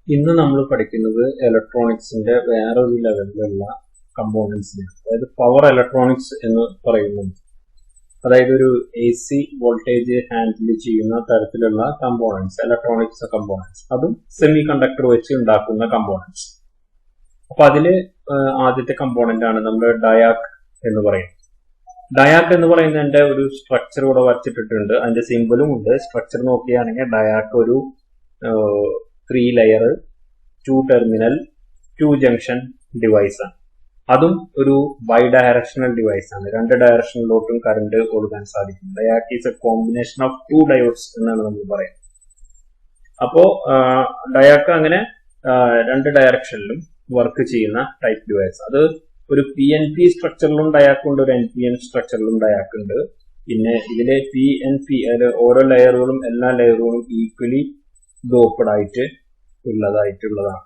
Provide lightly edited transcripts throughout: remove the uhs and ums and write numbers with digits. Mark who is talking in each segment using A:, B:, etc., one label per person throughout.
A: ഇന്ന് നമ്മൾ പഠിക്കുന്നത് ഇലക്ട്രോണിക്സിന്റെ വേറൊരു ലെവലിലുള്ള കമ്പോണൻസിനെ, അതായത് പവർ ഇലക്ട്രോണിക്സ് എന്ന് പറയുന്നത്. അതായത് ഒരു AC വോൾട്ടേജ് ഹാൻഡിൽ ചെയ്യുന്ന തരത്തിലുള്ള കമ്പോണൻസ്, ഇലക്ട്രോണിക്സ് കമ്പോണൻസ്, അതും സെമി കണ്ടക്ടർ വെച്ച് ഉണ്ടാക്കുന്ന കമ്പോണൻസ്. അപ്പൊ അതില് ആദ്യത്തെ കമ്പോണന്റ് ആണ് നമ്മൾ ഡയാക് എന്ന് പറയുന്നത്. ഡയാക് എന്ന് പറയുന്നതിന്റെ ഒരു സ്ട്രക്ചർ ഇവിടെ വരച്ചിട്ടിട്ടുണ്ട്, അതിന്റെ സിമ്പിളും ഉണ്ട്. സ്ട്രക്ചർ നോക്കുകയാണെങ്കിൽ ഡയാക് ഒരു 3 ലെയർ 2 ടെർമിനൽ 2 ജംഗ്ഷൻ ഡിവൈസ് ആണ്. അതും ഒരു ബൈ ഡയറക്ഷണൽ ഡിവൈസ് ആണ്. 2 ഡയറക്ഷനിലോട്ടും കറണ്ട് കൊടുക്കാൻ സാധിക്കും. Diac is a combination of 2 diodes എന്നാണ് നമ്മൾ പറയുന്നത്. അപ്പോ ഡയാക് അങ്ങനെ 2 ഡയറക്ഷനിലും വർക്ക് ചെയ്യുന്ന ടൈപ്പ് ഡിവൈസ്. അത് ഒരു PNP സ്ട്രക്ചറിലും ഡയാക് ഉണ്ട്, ഒരു NPN സ്ട്രക്ചറിലും ഡയാക് ഉണ്ട്. പിന്നെ ഇതിലെ PNP ഓരോ ലെയറുകളും എല്ലാ ലെയറുകളും ഈക്വലി ഡോപ്പഡ് ആയിട്ട് ഉള്ളതായിട്ടുള്ളതാണ്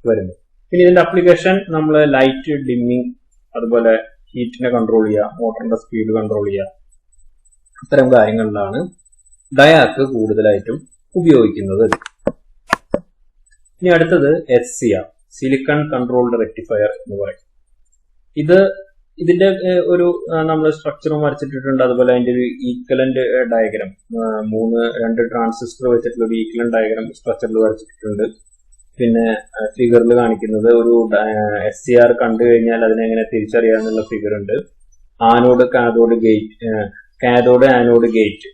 A: വരുന്നത്. പിന്നെ ഇതിന്റെ അപ്ലിക്കേഷൻ നമ്മൾ ലൈറ്റ് ഡിമ്മിങ്, അതുപോലെ ഹീറ്റിനെ കൺട്രോൾ ചെയ്യുക, മോട്ടറിന്റെ സ്പീഡ് കൺട്രോൾ ചെയ്യുക, ഇത്തരം കാര്യങ്ങളിലാണ് ഡയാക് കൂടുതലായിട്ടും ഉപയോഗിക്കുന്നത്. ഇനി അടുത്തത് SCR, സിലിക്കൺ കൺട്രോൾഡ് റെക്ടിഫയർ എന്ന് പറയും. ഇതിന്റെ ഒരു നമ്മൾ സ്ട്രക്ചറും വരച്ചിട്ടുണ്ട്. അതുപോലെ അതിന്റെ ഒരു ഈക്വലന്റ് ഡയഗ്രാം, 2 ട്രാൻസിസ്റ്റർ വെച്ചിട്ടുള്ള ഒരു ഈക്വലന്റ് ഡയഗ്രാം സ്ട്രക്ചറിൽ വരച്ചിട്ടുണ്ട്. പിന്നെ ഫിഗറിൽ കാണിക്കുന്നത് ഒരു SCR കണ്ടു കഴിഞ്ഞാൽ അതിനെങ്ങനെ തിരിച്ചറിയാന്നുള്ള ഫിഗർ ഉണ്ട്. Anode cathode gate, cathode anode gate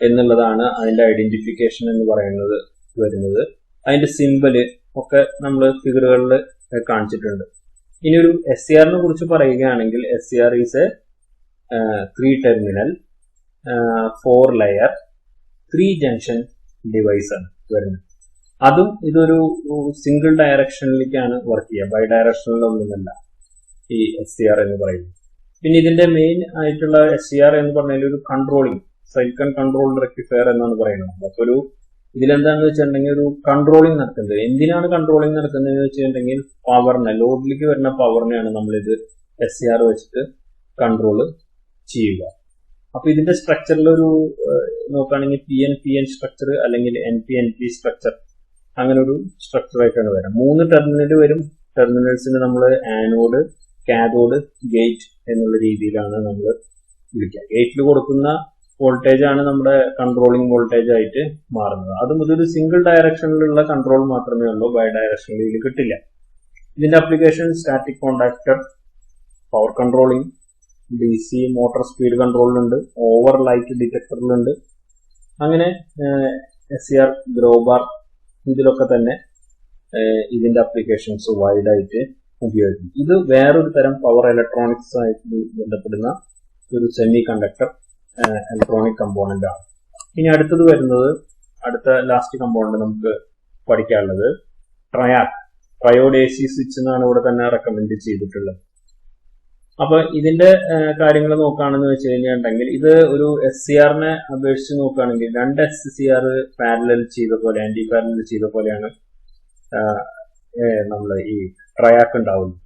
A: എന്നുള്ളതാണ് അതിന്റെ ഐഡന്റിഫിക്കേഷൻ എന്ന് പറയുന്നത് വരുന്നത്. അതിന്റെ സിമ്പല് ഒക്കെ നമ്മൾ ഫിഗറുകളിൽ കാണിച്ചിട്ടുണ്ട്. ഇനി ഒരു SCRനെ കുറിച്ച് പറയുകയാണെങ്കിൽ SCR is A 3 terminal 4 layer 3 junction device ആണ് വരുന്നത്. അതും ഇതൊരു സിംഗിൾ ഡയറക്ഷനിലേക്കാണ് വർക്ക് ചെയ്യുക, ബൈ ഡയറക്ഷനിലൊന്നുമല്ല ഈ SCR എന്ന് പറയുന്നത്. പിന്നെ ഇതിന്റെ മെയിൻ ആയിട്ടുള്ള SCR എന്ന് പറഞ്ഞാൽ ഒരു കൺട്രോളിങ്, സിലിക്കൺ കൺട്രോൾഡ് റെക്ടിഫയർ എന്നാണ് പറയുന്നത്. അപ്പൊ ഒരു ഇതിലെന്താണെന്ന് വെച്ചിട്ടുണ്ടെങ്കിൽ ഒരു കൺട്രോളിങ് നടക്കുന്നത്. എന്തിനാണ് കൺട്രോളിങ് നടക്കുന്നതെന്ന് വെച്ചിട്ടുണ്ടെങ്കിൽ പവറിനെ, ലോഡിലേക്ക് വരുന്ന പവറിനെയാണ് നമ്മളിത് SCR വെച്ചിട്ട് കൺട്രോൾ ചെയ്യുക. അപ്പൊ ഇതിന്റെ സ്ട്രക്ചറിൽ ഒരു നോക്കുകയാണെങ്കിൽ PNPN സ്ട്രക്ചർ അല്ലെങ്കിൽ NPNP സ്ട്രക്ചർ, അങ്ങനെ ഒരു സ്ട്രക്ചർ ആയിട്ടാണ് വരാം. 3 ടെർമിനൽ വരും. ടെർമിനൽസിന് നമ്മൾ ആനോഡ്, കാഥോഡ്, ഗേറ്റ് എന്നുള്ള രീതിയിലാണ് നമ്മൾ വിളിക്കുക. ഗേറ്റിൽ കൊടുക്കുന്ന വോൾട്ടേജ് ആണ് നമ്മുടെ കൺട്രോളിംഗ് വോൾട്ടേജ് ആയിട്ട് മാറുന്നത്. അതും ഇതൊരു സിംഗിൾ ഡയറക്ഷനിലുള്ള കൺട്രോൾ മാത്രമേ ഉള്ളൂ, ബൈ ഡയറക്ഷനിൽ കിട്ടില്ല. ഇതിന്റെ application static contactor, power controlling, DC motor speed കൺട്രോളിലുണ്ട്, ഓവർ ലൈറ്റ് ഡിറ്റക്ടറിലുണ്ട്. അങ്ങനെ SCR ഗ്രോബാർ, ഇതിലൊക്കെ തന്നെ ഇതിന്റെ അപ്ലിക്കേഷൻസ് വൈഡായിട്ട് ഉപയോഗിക്കും. ഇത് വേറൊരു തരം പവർ ഇലക്ട്രോണിക്സ് ആയിട്ട് ബന്ധപ്പെടുന്ന ഒരു സെമി കണ്ടക്ടർ ഇലക്ട്രോണിക് കമ്പോണന്റ് ആണ്. ഇനി അടുത്തത് വരുന്നത്, അടുത്ത ലാസ്റ്റ് കമ്പോണന്റ് നമുക്ക് പഠിക്കാനുള്ളത് ട്രയോഡ് AC സ്വിച്ച് എന്നാണ് ഇവിടെ തന്നെ റെക്കമെൻഡ് ചെയ്തിട്ടുള്ളത്. അപ്പൊ ഇതിന്റെ കാര്യങ്ങൾ നോക്കുകയാണെന്ന് വെച്ച് കഴിഞ്ഞിട്ടുണ്ടെങ്കിൽ ഇത് ഒരു SCRനെ അപേക്ഷിച്ച് നോക്കുകയാണെങ്കിൽ 2 SCR പാരലൽ ചെയ്ത പോലെ, ആന്റി പാരലൽ ചെയ്ത പോലെയാണ് നമ്മൾ ഈ ട്രയാക് ഉണ്ടാവുന്നത്.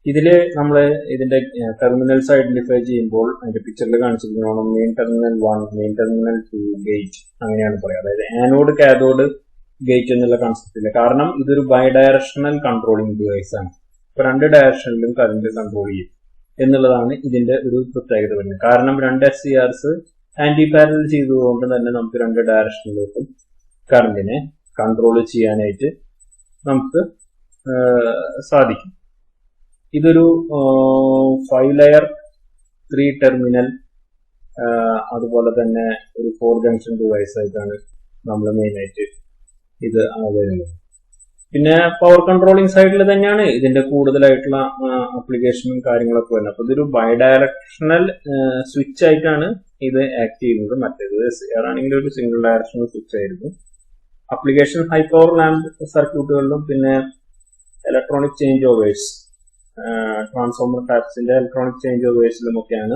A: ഇതില് നമ്മൾ ഇതിന്റെ ടെർമിനൽസ് ഐഡന്റിഫൈ ചെയ്യുമ്പോൾ അതിന്റെ പിക്ചറിൽ കാണിച്ചിരിക്കണം, main terminal 1, main terminal 2, gate, അങ്ങനെയാണ് പറയുക. അതായത് ആനോഡ്, കാഥോഡ്, ഗേറ്റ് എന്നുള്ള കൺസെപ്റ്റില്ല. കാരണം ഇതൊരു ബൈ ഡയറക്ഷണൽ കൺട്രോളിംഗ് ഡിവൈസ് ആണ്. ഇപ്പൊ 2 ഡയറക്ഷനിലും കറന്റ് കൺട്രോൾ ചെയ്യും എന്നുള്ളതാണ് ഇതിന്റെ ഒരു പ്രത്യേകത വരുന്നത്. കാരണം 2 SCRs ആന്റി പാരലൽ ചെയ്തതുകൊണ്ട് തന്നെ നമുക്ക് 2 ഡയറക്ഷനിലോട്ടും കറന്റിനെ കൺട്രോൾ ചെയ്യാനായിട്ട് നമുക്ക് സാധിക്കും. ഇതൊരു 5 ലെയർ 3 ടെർമിനൽ അതുപോലെ തന്നെ ഒരു 4 ജംഗ്ഷൻ ഡിവൈസ് ആയിട്ടാണ് നമ്മൾ മെയിനായിട്ട് ഇത് വരുന്നത്. പിന്നെ പവർ കൺട്രോളിംഗ് സൈഡിൽ തന്നെയാണ് ഇതിന്റെ കൂടുതലായിട്ടുള്ള അപ്ലിക്കേഷനും കാര്യങ്ങളൊക്കെ വരുന്നത്. അപ്പൊ ഇതൊരു ബൈ ഡയറക്ഷണൽ സ്വിച്ച് ആയിട്ടാണ് ഇത് ആക്ട് ചെയ്യുന്നത്. മറ്റേത് SCR ആണെങ്കിൽ ഒരു സിംഗിൾ ഡയറക്ഷണൽ സ്വിച്ച് ആയിരുന്നു. അപ്ലിക്കേഷൻ ഹൈ പവർ ലാമ്പ് സർക്യൂട്ടുകളിലും പിന്നെ ഇലക്ട്രോണിക് ചേഞ്ച് ഓവേഴ്സ്, ട്രാൻസ്ഫോമർ ടാപ്സിന്റെ ഇലക്ട്രോണിക് ചേഞ്ച് ഓവേഴ്സിലും ഒക്കെയാണ്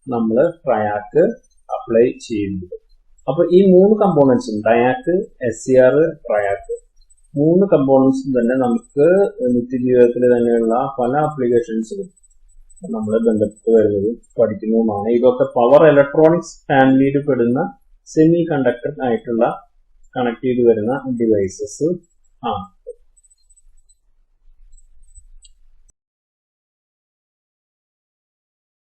A: നമ്മൾ ട്രയാക് അപ്ലൈ ചെയ്യുന്നത്. അപ്പൊ ഈ 3 കമ്പോണൻസും, ഡയാക്, SCR, ട്രയാക്, 3 കമ്പോണൻസും തന്നെ നമുക്ക് നിത്യജീവിതത്തിൽ തന്നെയുള്ള പല ആപ്ലിക്കേഷൻസിലും നമ്മൾ ബന്ധപ്പെട്ട് വരുന്നതും പഠിക്കുന്നതുമാണ്. ഇതൊക്കെ പവർ ഇലക്ട്രോണിക്സ് ഫാമിലിയിൽ പെടുന്ന സെമി കണ്ടക്ടർ ആയിട്ടുള്ള കണക്ട് ചെയ്ത് വരുന്ന ഡിവൈസസ് ആണ്.